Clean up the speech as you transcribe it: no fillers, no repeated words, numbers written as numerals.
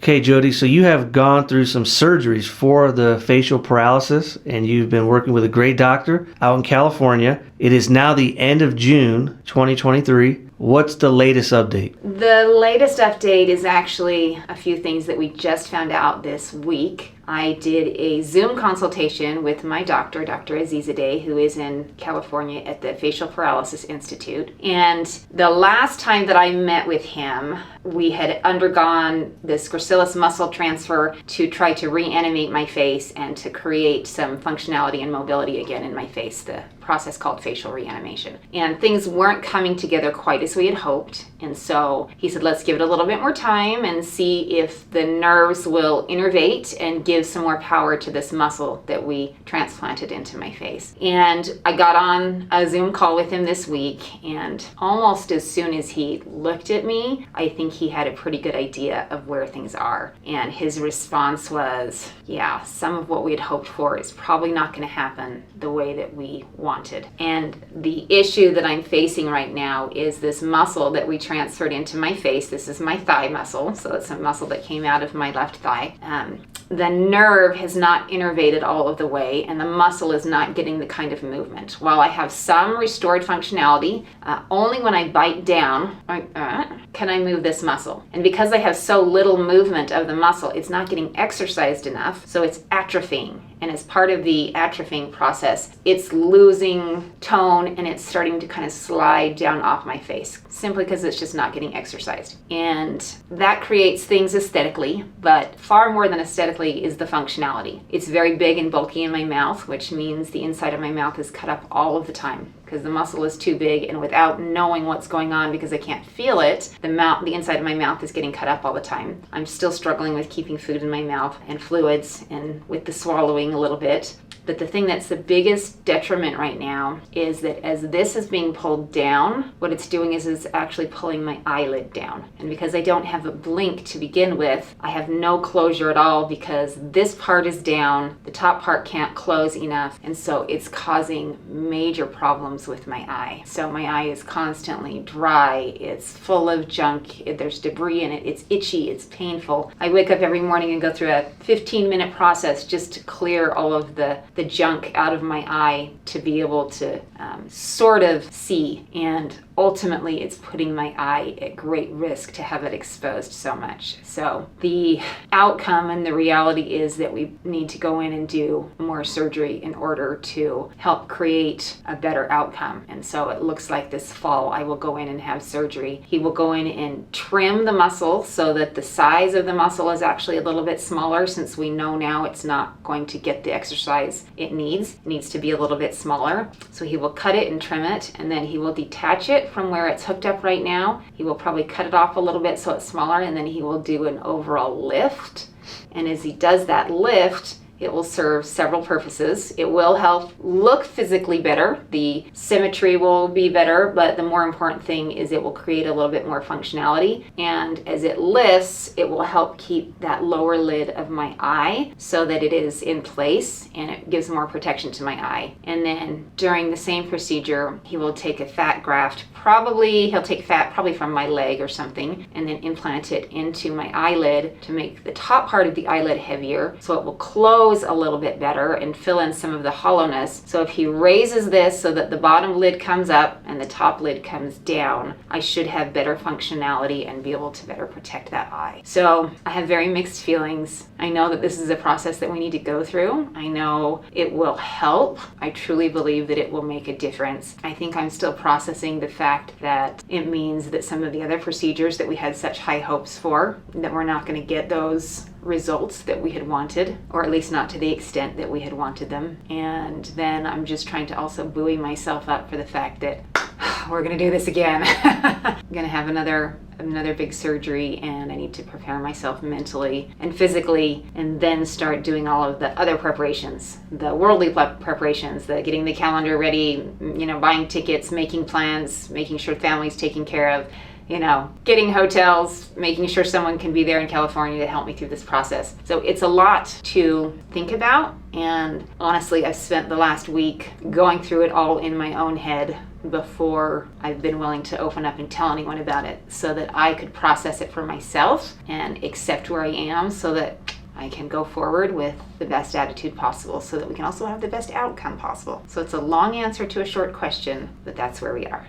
Okay, Jodi, so you have gone through some surgeries for the facial paralysis, and you've been working with a great doctor out in California. It is now the end of June 2023. What's the latest update? The latest update is actually a few things that we just found out this week. I did a Zoom consultation with my doctor, Dr. Azizadeh, who is in California at the Facial Paralysis Institute. And the last time that I met with him, we had undergone this gracilis muscle transfer to try to reanimate my face and to create some functionality and mobility again in my face, the process called facial reanimation. And things weren't coming together quite as we had hoped. And so he said, let's give it a little bit more time and see if the nerves will innervate and give some more power to this muscle that we transplanted into my face. And I got on a Zoom call with him this week, and almost as soon as he looked at me, I think he had a pretty good idea of where things are. And his response was, yeah, some of what we had hoped for is probably not going to happen the way that we wanted. And the issue that I'm facing right now is this muscle that we transferred into my face. This is my thigh muscle, so it's a muscle that came out of my left thigh. The nerve has not innervated all of the way, and the muscle is not getting the kind of movement. While I have some restored functionality, only when I bite down can I move this muscle. And because I have so little movement of the muscle, it's not getting exercised enough, so it's atrophying. And as part of the atrophying process, it's losing tone and it's starting to kind of slide down off my face, simply because it's just not getting exercised. And that creates things aesthetically, but far more than aesthetically is the functionality. It's very big and bulky in my mouth, which means the inside of my mouth is cut up all of the time because the muscle is too big, and without knowing what's going on because I can't feel it, the inside of my mouth is getting cut up all the time. I'm still struggling with keeping food in my mouth and fluids and with the swallowing a little bit. But the thing that's the biggest detriment right now is that as this is being pulled down, what it's doing is it's actually pulling my eyelid down. And because I don't have a blink to begin with, I have no closure at all because this part is down, the top part can't close enough, and so it's causing major problems with my eye. So my eye is constantly dry, it's full of junk, there's debris in it, it's itchy, it's painful. I wake up every morning and go through a 15-minute process just to clear all of the junk out of my eye to be able to sort of see, and ultimately it's putting my eye at great risk to have it exposed so much. So the outcome and the reality is that we need to go in and do more surgery in order to help create a better outcome. And so it looks like this fall I will go in and have surgery. He will go in and trim the muscle so that the size of the muscle is actually a little bit smaller, since we know now it's not going to get the exercise it needs. It needs to be a little bit smaller. So he will cut it and trim it, and then he will detach it from where it's hooked up right now. He will probably cut it off a little bit so it's smaller, and then he will do an overall lift. And as he does that lift, it will serve several purposes. It will help look physically better. The symmetry will be better, but the more important thing is it will create a little bit more functionality. And as it lifts, it will help keep that lower lid of my eye so that it is in place and it gives more protection to my eye. And then during the same procedure, he will take a fat graft. He'll take fat probably from my leg or something, and then implant it into my eyelid to make the top part of the eyelid heavier so it will close a little bit better and fill in some of the hollowness. So if he raises this so that the bottom lid comes up and the top lid comes down, I should have better functionality and be able to better protect that eye. So I have very mixed feelings. I know that this is a process that we need to go through. I know it will help. I truly believe that it will make a difference. I think I'm still processing the fact that it means that some of the other procedures that we had such high hopes for, that we're not going to get those results that we had wanted, or at least not to the extent that we had wanted them. And then I'm just trying to also buoy myself up for the fact that we're going to do this again. I'm going to have another big surgery, and I need to prepare myself mentally and physically, and then start doing all of the other preparations, the worldly preparations, the getting the calendar ready, buying tickets, making plans, making sure family's taken care of, getting hotels, making sure someone can be there in California to help me through this process. So it's a lot to think about. And honestly, I've spent the last week going through it all in my own head before I've been willing to open up and tell anyone about it, so that I could process it for myself and accept where I am, so that I can go forward with the best attitude possible, so that we can also have the best outcome possible. So it's a long answer to a short question, but that's where we are.